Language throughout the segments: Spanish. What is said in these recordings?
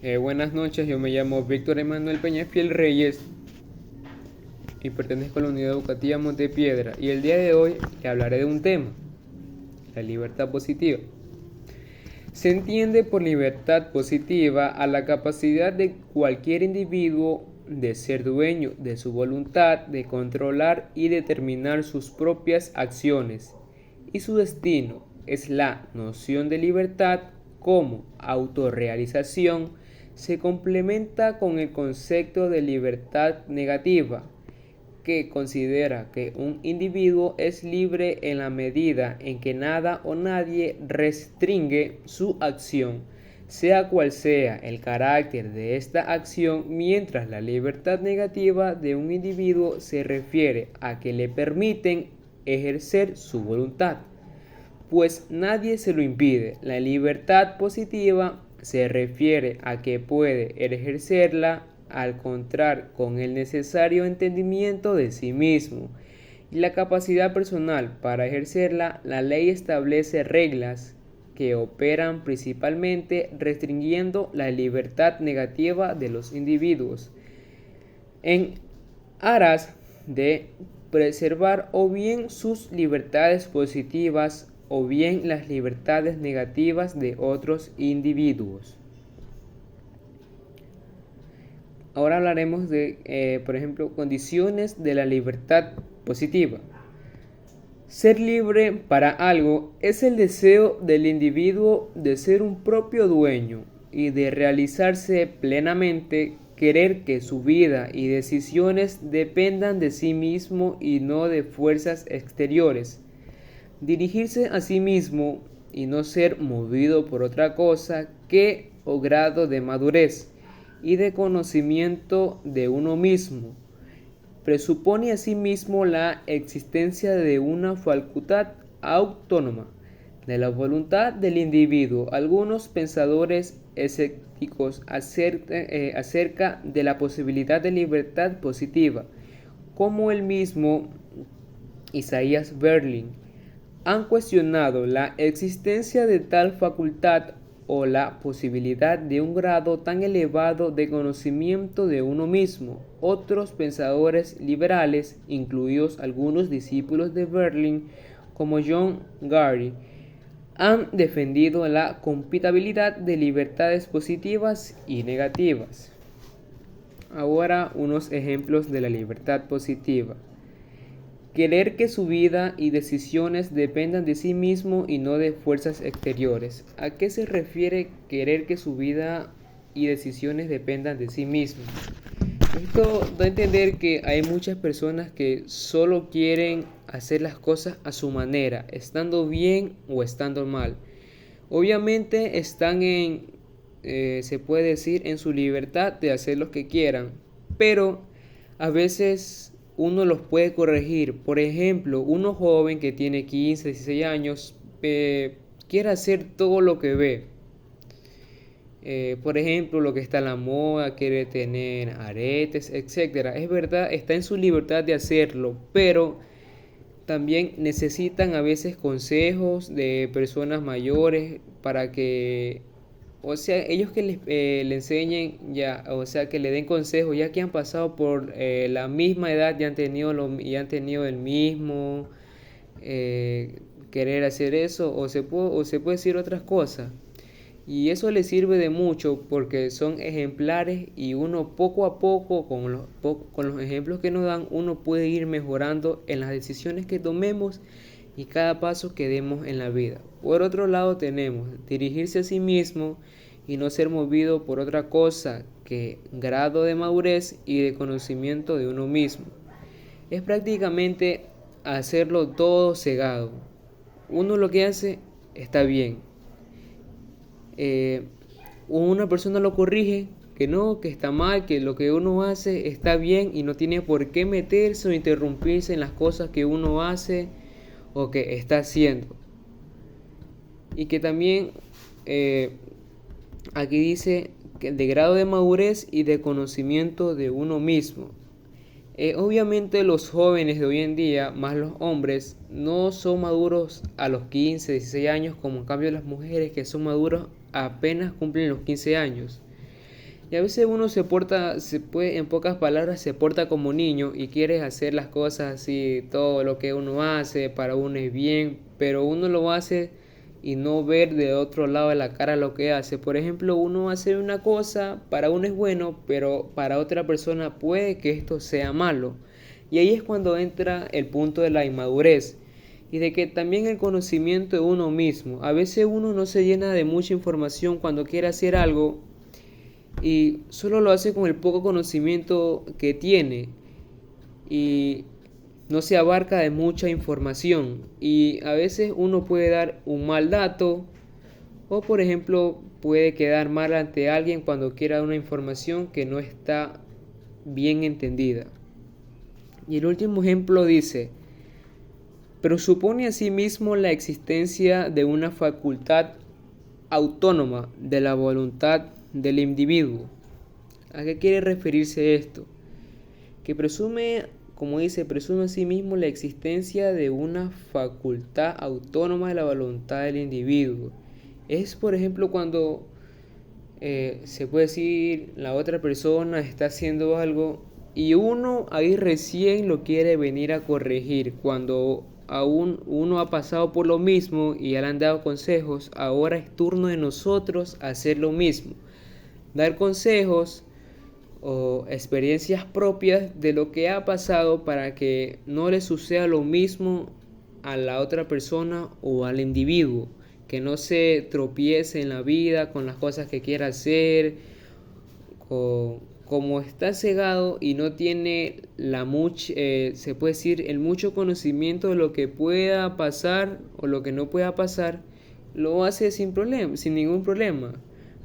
Buenas noches, yo me llamo Víctor Emanuel Peñafiel Reyes y pertenezco a la Unidad Educativa Montepiedra y el día de hoy le hablaré de un tema, la libertad positiva. Se entiende por libertad positiva a la capacidad de cualquier individuo de ser dueño de su voluntad, de controlar y determinar sus propias acciones y su destino. Es la noción de libertad como autorrealización se complementa con el concepto de libertad negativa, que considera que un individuo es libre en la medida en que nada o nadie restringe su acción, sea cual sea el carácter de esta acción, mientras la libertad negativa de un individuo se refiere a que le permiten ejercer su voluntad, pues nadie se lo impide. La libertad positiva se refiere a que puede ejercerla al contar con el necesario entendimiento de sí mismo y la capacidad personal para ejercerla. La ley establece reglas que operan principalmente restringiendo la libertad negativa de los individuos en aras de preservar o bien sus libertades positivas o bien las libertades negativas de otros individuos. Ahora hablaremos de, por ejemplo, condiciones de la libertad positiva. Ser libre para algo es el deseo del individuo de ser un propio dueño y de realizarse plenamente, querer que su vida y decisiones dependan de sí mismo y no de fuerzas exteriores, dirigirse a sí mismo y no ser movido por otra cosa que o grado de madurez y de conocimiento de uno mismo. Presupone asimismo la existencia de una facultad autónoma de la voluntad del individuo. Algunos pensadores escépticos acerca de la posibilidad de libertad positiva, como el mismo Isaiah Berlin, han cuestionado la existencia de tal facultad o la posibilidad de un grado tan elevado de conocimiento de uno mismo. Otros pensadores liberales, incluidos algunos discípulos de Berlin, como John Gary, han defendido la compatibilidad de libertades positivas y negativas. Ahora unos ejemplos de la libertad positiva. Querer que su vida y decisiones dependan de sí mismo y no de fuerzas exteriores. ¿A qué se refiere querer que su vida y decisiones dependan de sí mismo? Esto da a entender que hay muchas personas que solo quieren hacer las cosas a su manera, estando bien o estando mal. Obviamente están se puede decir, en su libertad de hacer lo que quieran, pero a veces uno los puede corregir. Por ejemplo, uno joven que tiene 15, 16 años, quiere hacer todo lo que ve. Por ejemplo, lo que está en la moda, quiere tener aretes, etcétera. Es verdad, está en su libertad de hacerlo, pero también necesitan a veces consejos de personas mayores para que, o sea, ellos que le enseñen ya, o sea, que le den consejos, ya que han pasado por la misma edad, ya han tenido el mismo querer hacer eso, o se puede decir otras cosas. Y eso les sirve de mucho porque son ejemplares y uno poco a poco, con los ejemplos que nos dan, uno puede ir mejorando en las decisiones que tomemos y cada paso que demos en la vida. Por otro lado tenemos dirigirse a sí mismo y no ser movido por otra cosa que grado de madurez y de conocimiento de uno mismo. Es prácticamente hacerlo todo cegado. Uno lo que hace está bien. Una persona lo corrige, que no, que está mal, que lo que uno hace está bien y no tiene por qué meterse o interrumpirse en las cosas que uno hace o que está haciendo. Y que también aquí dice que de grado de madurez y de conocimiento de uno mismo. Obviamente los jóvenes de hoy en día, más los hombres, no son maduros a los 15, 16 años, como en cambio las mujeres que son maduras apenas cumplen los 15 años. Y a veces uno en pocas palabras, se porta como niño y quiere hacer las cosas así, todo lo que uno hace para uno es bien, pero uno lo hace y no ver de otro lado de la cara lo que hace. Por ejemplo, uno hace una cosa, para uno es bueno, pero para otra persona puede que esto sea malo. Y ahí es cuando entra el punto de la inmadurez y de que también el conocimiento de uno mismo. A veces uno no se llena de mucha información cuando quiere hacer algo y solo lo hace con el poco conocimiento que tiene y no se abarca de mucha información, y a veces uno puede dar un mal dato o por ejemplo puede quedar mal ante alguien cuando quiera dar una información que no está bien entendida. Y el último ejemplo dice: pero supone asimismo la existencia de una facultad autónoma de la voluntad del individuo. ¿A qué quiere referirse esto? Que presume, como dice, presume asimismo la existencia de una facultad autónoma de la voluntad del individuo. Es, por ejemplo, cuando se puede decir la otra persona está haciendo algo y uno ahí recién lo quiere venir a corregir, cuando aún uno ha pasado por lo mismo y ya le han dado consejos. Ahora es turno de nosotros hacer lo mismo, dar consejos o experiencias propias de lo que ha pasado para que no le suceda lo mismo a la otra persona o al individuo, que no se tropiece en la vida con las cosas que quiera hacer, como está cegado y no tiene se puede decir el mucho conocimiento de lo que pueda pasar o lo que no pueda pasar, lo hace sin problema, sin ningún problema.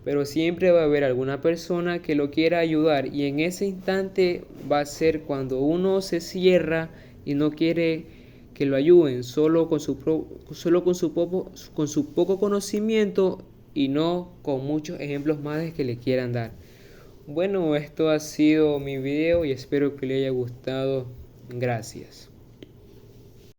Pero siempre va a haber alguna persona que lo quiera ayudar, y en ese instante va a ser cuando uno se cierra y no quiere que lo ayuden, solo con su poco conocimiento y no con muchos ejemplos más que le quieran dar. Bueno, esto ha sido mi video y espero que le haya gustado. Gracias.